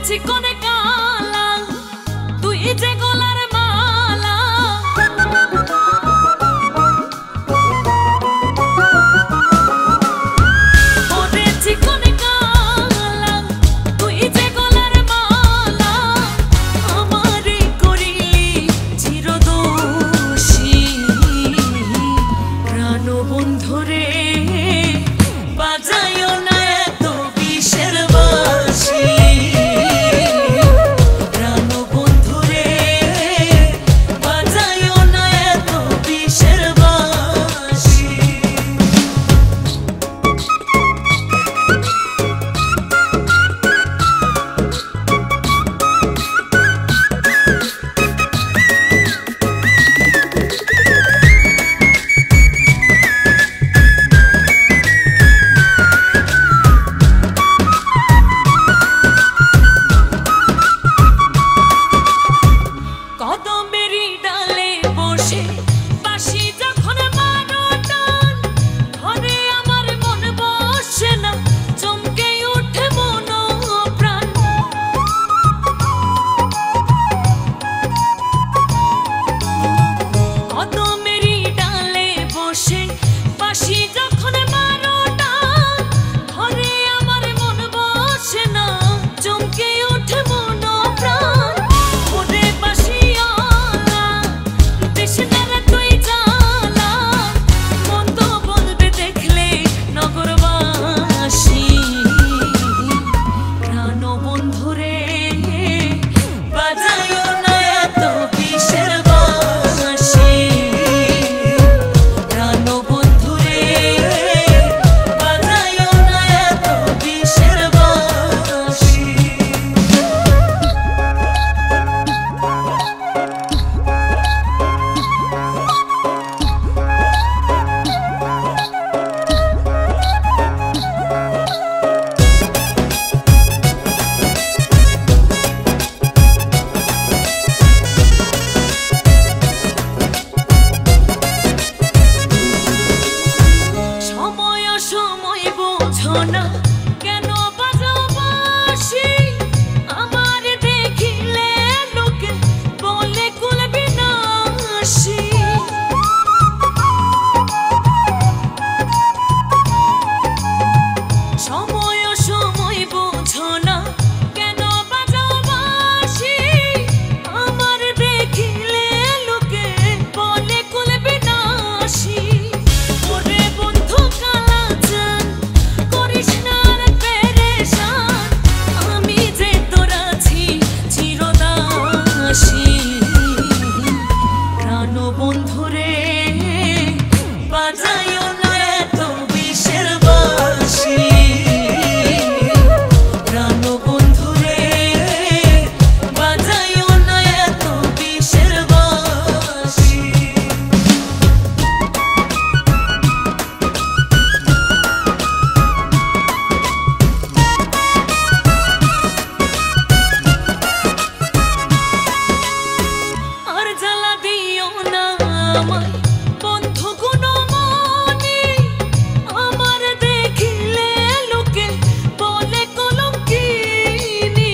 চিকনে কালা তুই যে গলার মালা ওরে চিকনে কালা তুই যে গলার মালা আমারে করিলি চিরদোষী প্রাণ বন্ধুরে বাজায়ো না এত বিষের বাঁশি কেন বাজাও বাঁশি আমার দেখিলে লোকে বলে কুল বিনাশী সময় সময় বোঝো না কেন বাজাও বাঁশি আমার দেখিলে লোকে বলে কুল বিনাশী ওরে বন্ধু কালা জান কৃষ্ণার পেরেশান আমি যে তোর আছি চিরদাসী প্রাণ বন্ধুরে বাজায়ো না এত বিষের বাঁশি প্রাণ বন্ধুরে বাজায়ো না এত বিষের বাঁশি বন্ধু গুণমনি আমার দেখিলে লোকে বলে কলঙ্কিনী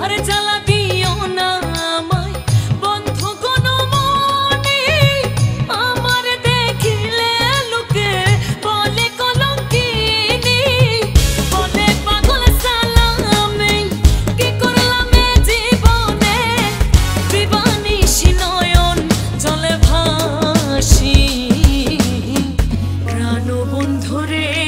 আর জ্বালা দিও না আমায় বন্ধু গুণমনি আমার দেখিলে লোকে বলে কলঙ্কিনী বলে পাগল সালামে প্রাণ বন্ধুরে